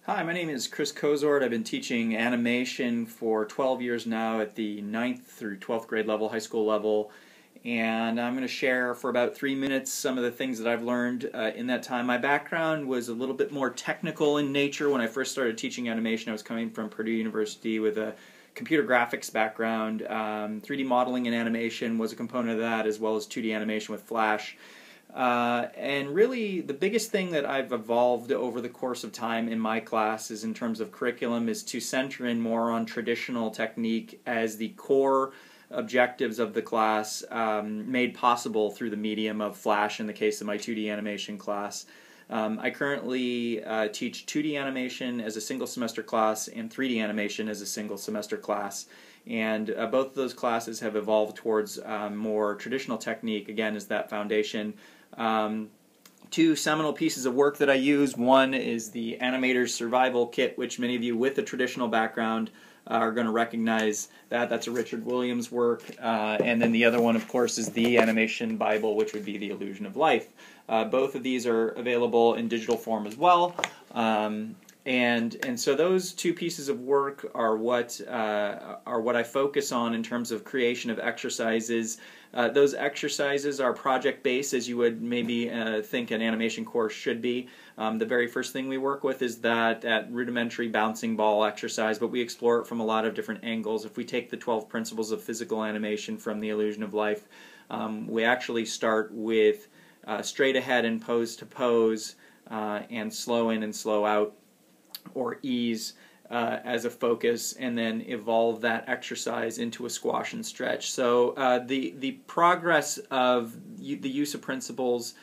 Hi, my name is Chris Kozort. I've been teaching animation for 12 years now at the 9th through 12th grade level, high school level, and I'm going to share for about 3 minutes some of the things that I've learned in that time. My background was a little bit more technical in nature. When I first started teaching animation, I was coming from Purdue University with a computer graphics background. 3D modeling and animation was a component of that, as well as 2D animation with Flash. And really, the biggest thing that I've evolved over the course of time in my classes in terms of curriculum is to center in more on traditional technique as the core objectives of the class, made possible through the medium of Flash in the case of my 2D animation class. I currently teach 2D animation as a single semester class and 3D animation as a single semester class. And both of those classes have evolved towards more traditional technique, again, as that foundation. Two seminal pieces of work that I use. One is the Animator's Survival Kit, which many of you with a traditional background are going to recognize that. That's a Richard Williams work. And then the other one, of course, is the Animation Bible, which would be The Illusion of Life. Both of these are available in digital form as well. And so those two pieces of work are what I focus on in terms of creation of exercises. Those exercises are project-based, as you would maybe think an animation course should be. The very first thing we work with is that rudimentary bouncing ball exercise, but we explore it from a lot of different angles. If we take the 12 principles of physical animation from The Illusion of Life, we actually start with straight ahead and pose to pose, and slow in and slow out, or ease as a focus, and then evolve that exercise into a squash and stretch. So the progress of the use of principles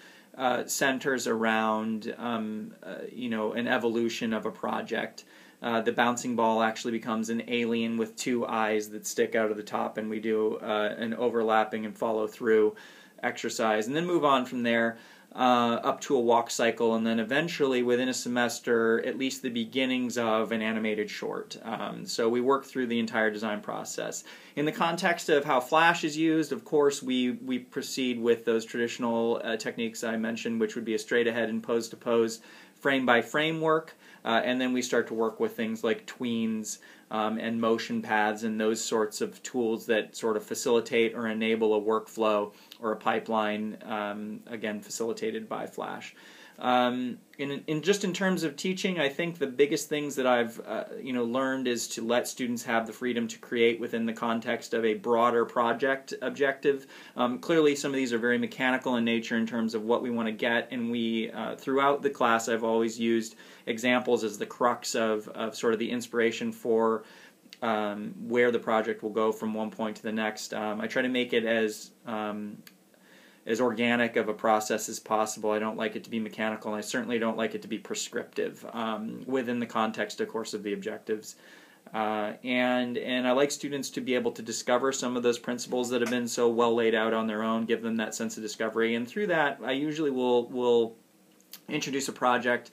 centers around an evolution of a project. The bouncing ball actually becomes an alien with two eyes that stick out of the top, and we do an overlapping and follow through exercise, and then move on from there up to a walk cycle, and then eventually within a semester at least the beginnings of an animated short. So we work through the entire design process. In the context of how Flash is used, of course we proceed with those traditional techniques I mentioned, which would be a straight ahead and pose to pose, frame by frame work, and then we start to work with things like tweens and motion paths and those sorts of tools that sort of facilitate or enable a workflow or a pipeline, again facilitated by Flash. Just in terms of teaching, I think the biggest things that I've learned is to let students have the freedom to create within the context of a broader project objective. Clearly some of these are very mechanical in nature in terms of what we want to get, and we throughout the class I've always used examples as the crux of sort of the inspiration for where the project will go from one point to the next. I try to make it as organic of a process as possible. I don't like it to be mechanical, and I certainly don't like it to be prescriptive within the context, of course, of the objectives. And I like students to be able to discover some of those principles that have been so well laid out on their own, give them that sense of discovery, and through that I usually will introduce a project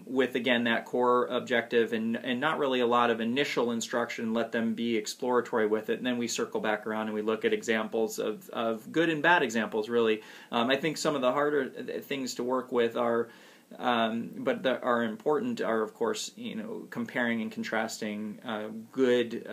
with, again, that core objective and not really a lot of initial instruction, let them be exploratory with it, and then we circle back around and we look at examples of good and bad examples, really. I think some of the harder things to work with are, but that are important, are of course, comparing and contrasting good,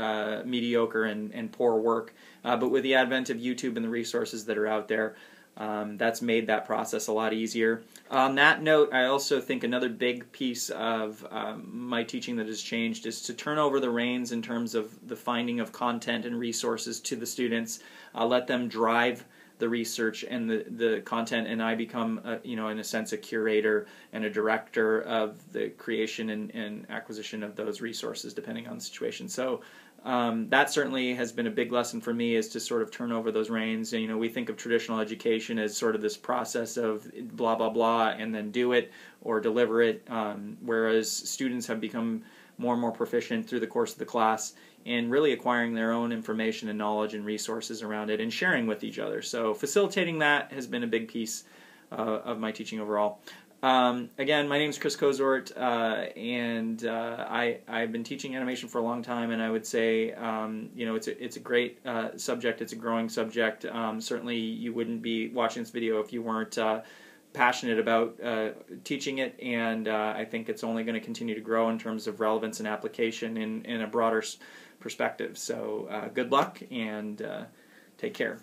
mediocre, and poor work. But with the advent of YouTube and the resources that are out there, that's made that process a lot easier. On that note, I also think another big piece of my teaching that has changed is to turn over the reins in terms of the finding of content and resources to the students. Let them drive the research and the content, and I become, in a sense, a curator and a director of the creation and acquisition of those resources, depending on the situation. So that certainly has been a big lesson for me, is to sort of turn over those reins. We think of traditional education as sort of this process of blah, blah, blah, and then do it or deliver it, whereas students have become more and more proficient through the course of the class in really acquiring their own information and knowledge and resources around it and sharing with each other. So facilitating that has been a big piece of my teaching overall. Again, my name is Chris Kozort, and I've been teaching animation for a long time, and I would say, it's a great subject. It's a growing subject. Certainly, you wouldn't be watching this video if you weren't passionate about teaching it, and I think it's only going to continue to grow in terms of relevance and application in a broader perspective. So good luck, and take care.